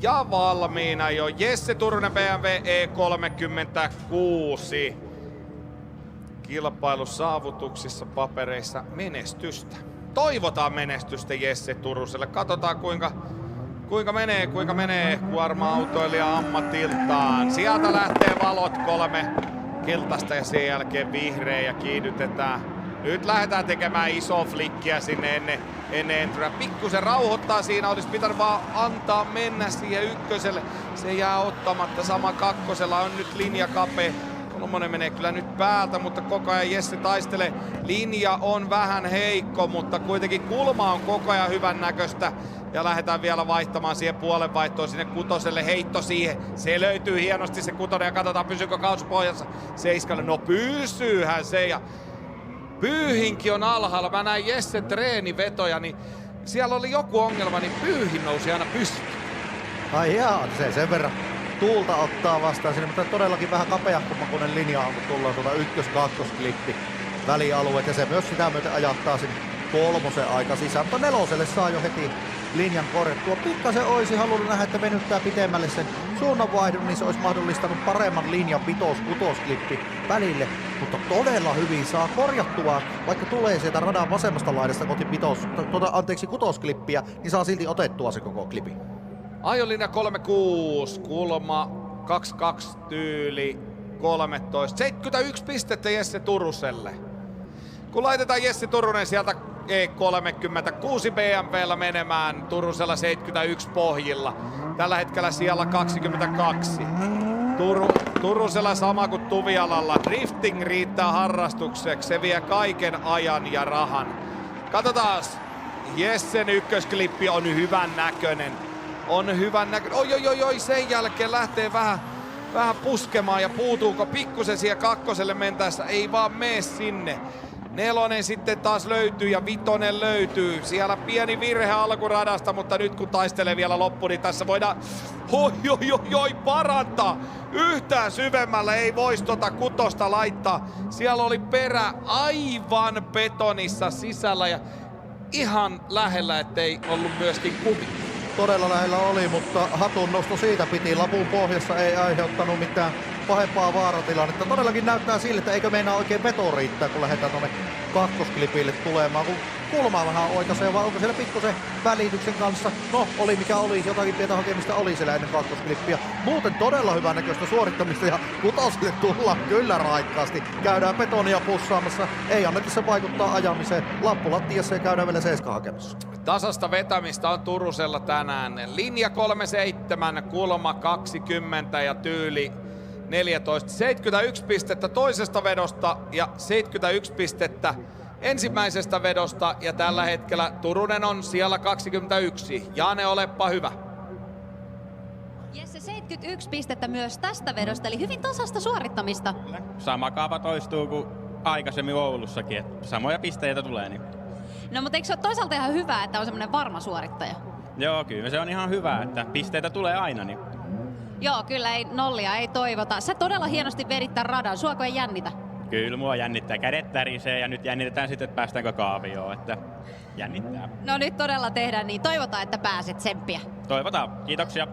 Ja valmiina jo Jesse Turunen BMW E36. Kilpailusaavutuksissa papereissa menestystä. Toivotaan menestystä Jesse Turuselle. Katsotaan kuinka menee kuorma-autoilija ammatiltaan. Sieltä lähtee valot 3 keltaista ja sen jälkeen vihreä ja kiihdytetään. Nyt lähdetään tekemään iso flikkiä sinne ennen entryä. Pikkusen rauhoittaa siinä, olisi pitänyt vaan antaa mennä siihen ykköselle. Se jää ottamatta, sama kakkosella on nyt linja kapea. Kolmonen menee kyllä nyt päältä, mutta koko ajan Jesse taistelee. Linja on vähän heikko, mutta kuitenkin kulma on koko ajan hyvän näköistä. Ja lähdetään vielä vaihtamaan siihen puolenvaihtoon sinne kutoselle. Heitto siihen. Se löytyy hienosti se kutonen ja katsotaan pysyykö kausi pohjassa. Seiskalle, no pysyyhän se. Ja Pyyhinkin on alhaalla. Mä näin Jessen treenivetoja, niin siellä oli joku ongelma, niin Pyyhin nousi aina pystyyn. Ai jaa, se sen verran tuulta ottaa vastaan sinne, mutta todellakin vähän kapeahkomakuinen linja on, kun tullaan tuota ykkös-kakkosklippi välialueet ja se myös sitä myöten ajattaa sinne kolmosen aika sisään, mutta neloselle saa jo heti linjan korjattua. Pikkasen olisi halunnut nähdä, että venyttää pitemmälle sen suunnanvaihdon, niin se olisi mahdollistanut paremman linjan kutoosklippi välille, mutta todella hyvin saa korjattua, vaikka tulee sieltä radan vasemmasta laidasta kohti kutosklippiä, niin saa silti otettua se koko klipi. Ajolinja 36, kulma 22 tyyli 13, 71 pistettä Jesse Turuselle. Kun laitetaan Jesse Turunen sieltä E36 BMW:llä menemään, Turusella 71 pohjilla. Tällä hetkellä siellä 22. Turusella sama kuin Tuvialalla. Drifting riittää harrastukseksi, se vie kaiken ajan ja rahan. Katsotaan, Jessen ykkösklippi on hyvän näköinen. Oi, sen jälkeen lähtee vähän puskemaan ja puutuuko pikkusen siihen kakkoselle mentäessä, ei vaan mene sinne. Nelonen sitten taas löytyy ja vitonen löytyy. Siellä pieni virhe alkuradasta, mutta nyt kun taistelee vielä loppu, niin tässä voidaan parantaa. Yhtään syvemmällä ei voisi kutosta laittaa. Siellä oli perä aivan betonissa sisällä ja ihan lähellä, ettei ollut myöskin kumi. Todella lähellä oli, mutta hatunnosto siitä piti. Lapun pohjassa ei aiheuttanut mitään pahempaa vaaratilannetta. Todellakin näyttää siltä, että eikö meinaa oikein veto riittää, kun lähdetään tuonne kakkosklipille tulemaan. Kun kulmaa vähän oikaisee, vai onko siellä pikkusen välityksen kanssa? No, oli mikä oli. Jotakin pientä hakemista oli siellä ennen kakkosklippiä. Muuten todella hyvän näköistä suorittamista ja kutosille tullaan kyllä raikkaasti. Käydään betonia pussaamassa. Ei anneta se vaikuttaa ajamiseen. Lappulattiassa ja käydään vielä seiska hakemassa. Tasasta vetämistä on Turusella tänään. Linja 37, kulma 20 ja tyyli 14. 71 pistettä toisesta vedosta ja 71 pistettä ensimmäisestä vedosta. Ja tällä hetkellä Turunen on siellä 21. Jane, olepa hyvä. Jesse, 71 pistettä myös tästä vedosta, eli hyvin tasasta suorittamista. Sama kaava toistuu kuin aikaisemmin Oulussakin, että samoja pisteitä tulee. Niin. No mutta eikö se ole toisaalta ihan hyvä, että on semmoinen varma suorittaja? Joo, kyllä se on ihan hyvä, että pisteitä tulee aina. Niin. Joo, kyllä ei nollia ei toivota. Sä todella hienosti vedit tämän radan, suako ei jännitä? Kyllä mua jännittää, kädet tärisee ja nyt jännitetään sitten, että päästäänkö kaavioon, että jännittää. No nyt todella tehdään niin, toivotaan, että pääset, tsemppiä. Toivotaan, kiitoksia.